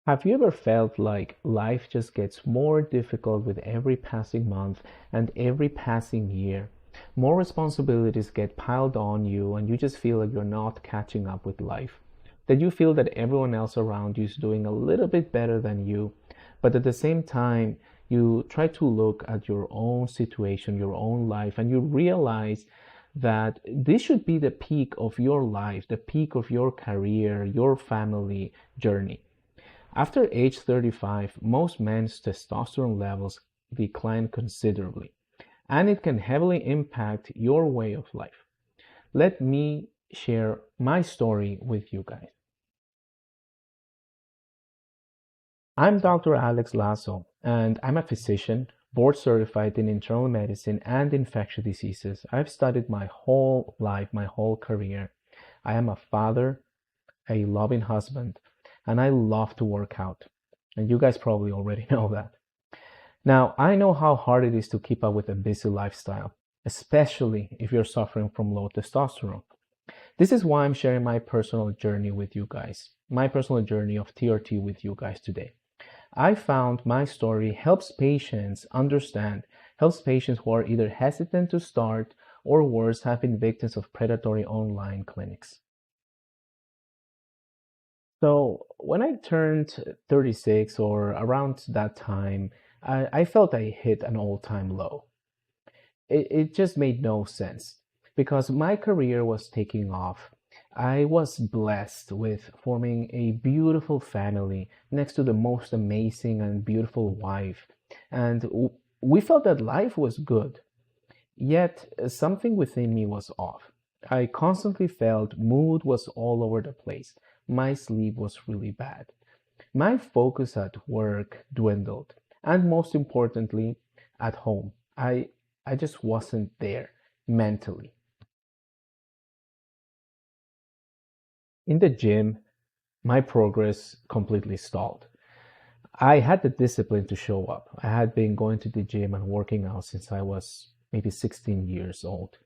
Have you ever felt like life just gets more difficult with every passing month and every passing year? More responsibilities get piled on you, and you just feel like you're not catching up with life. That you feel that everyone else around you is doing a little bit better than you, but at the same time, you try to look at your own situation, your own life, and you realize that this should be the peak of your life, the peak of your career, your family journey. After age 35, most men's testosterone levels decline considerably, and it can heavily impact your way of life. Let me share my story with you guys. I'm Dr. Alex Lasso, and I'm a physician, board certified in internal medicine and infectious diseases. I've studied my whole life, my whole career. I am a father, a loving husband, and I love to work out. And you guys probably already know that. Now, I know how hard it is to keep up with a busy lifestyle, especially if you're suffering from low testosterone. This is why I'm sharing my personal journey with you guys, my personal journey of TRT with you guys today. I found my story helps patients understand, helps patients who are either hesitant to start or worse, have been victims of predatory online clinics. So when I turned 36 or around that time, I felt I hit an all-time low. It just made no sense because my career was taking off. I was blessed with forming a beautiful family next to the most amazing and beautiful wife. And we felt that life was good. Yet something within me was off. I constantly felt mood was all over the place. My sleep was really bad. My focus at work dwindled. And most importantly, at home. I just wasn't there mentally. In the gym, my progress completely stalled. I had the discipline to show up. I had been going to the gym and working out since I was maybe 16 years old.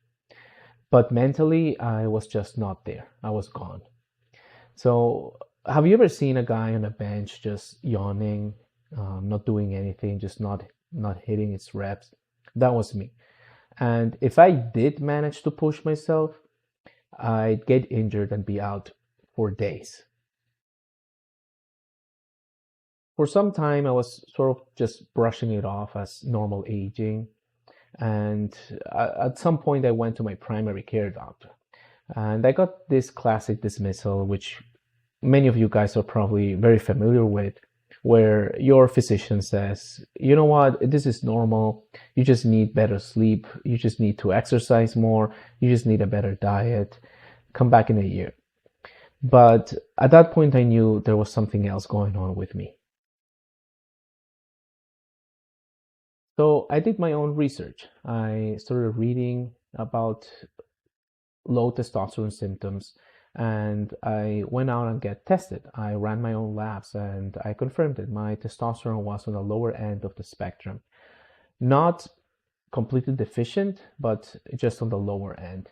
But mentally, I was just not there. I was gone. So, have you ever seen a guy on a bench just yawning, not doing anything, just not hitting its reps? That was me. And if I did manage to push myself, I'd get injured and be out for days. For some time, I was sort of just brushing it off as normal aging. And at some point, I went to my primary care doctor. And I got this classic dismissal, which many of you guys are probably very familiar with, where your physician says, you know what, this is normal. You just need better sleep. You just need to exercise more. You just need a better diet. Come back in a year. But at that point, I knew there was something else going on with me. So I did my own research. I started reading about low testosterone symptoms and I went out and get tested. I ran my own labs and I confirmed it. My testosterone was on the lower end of the spectrum. Not completely deficient, but just on the lower end.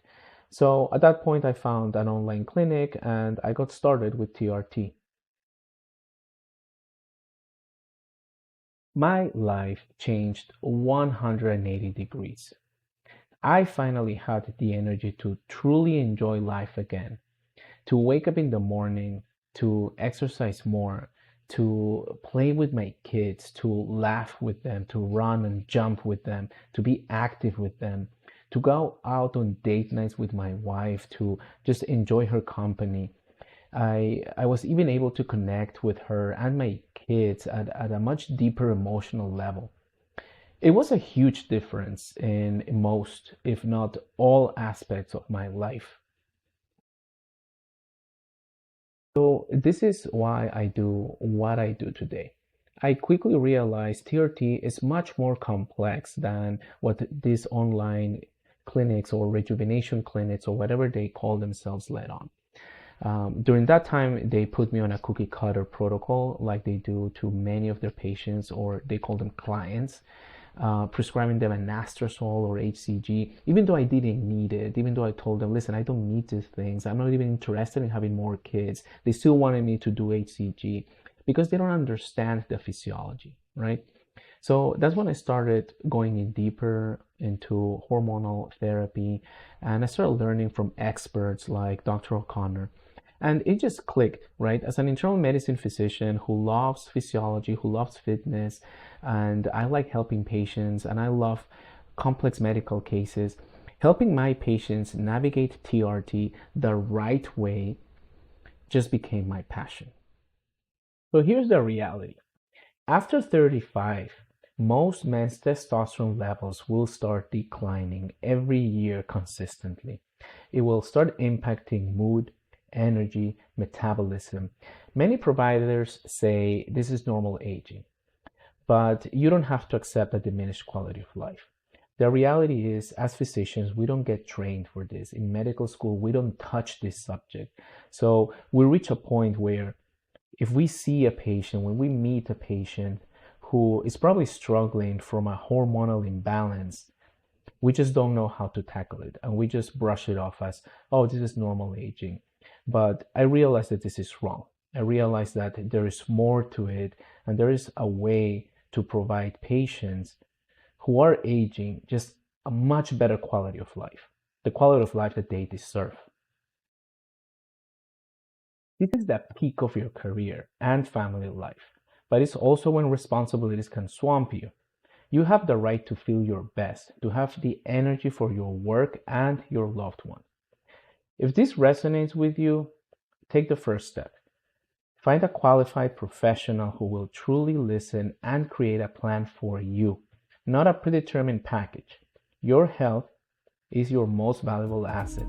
So at that point, I found an online clinic and I got started with TRT. My life changed 180 degrees. I finally had the energy to truly enjoy life again, to wake up in the morning, to exercise more, to play with my kids, to laugh with them, to run and jump with them, to be active with them, to go out on date nights with my wife, to just enjoy her company. I was even able to connect with her and my kids at a much deeper emotional level. It was a huge difference in most, if not all, aspects of my life. So, this is why I do what I do today. I quickly realized TRT is much more complex than what these online clinics or rejuvenation clinics or whatever they call themselves let on. During that time, they put me on a cookie cutter protocol like they do to many of their patients, or they call them clients, prescribing them an anastrozole or HCG, even though I didn't need it, even though I told them, listen, I don't need these things. I'm not even interested in having more kids. They still wanted me to do HCG. because they don't understand the physiology, right? So that's when I started going in deeper into hormonal therapy, and I started learning from experts like Dr. O'Connor. And it just clicked, right? As an internal medicine physician who loves physiology, who loves fitness, and I like helping patients, and I love complex medical cases, helping my patients navigate TRT the right way just became my passion. So here's the reality. After 35, most men's testosterone levels will start declining every year consistently. It will start impacting mood, energy, metabolism. Many providers say this is normal aging, but you don't have to accept a diminished quality of life. The reality is, as physicians, we don't get trained for this. In medical school, we don't touch this subject. So we reach a point where if we see a patient, when we meet a patient who is probably struggling from a hormonal imbalance, we just don't know how to tackle it. And we just brush it off as, oh, this is normal aging. But I realize that this is wrong. I realize that there is more to it, and there is a way to provide patients who are aging just a much better quality of life, the quality of life that they deserve. This is the peak of your career and family life, but it's also when responsibilities can swamp you. You have the right to feel your best, to have the energy for your work and your loved one. If this resonates with you, take the first step. Find a qualified professional who will truly listen and create a plan for you, not a predetermined package. Your health is your most valuable asset.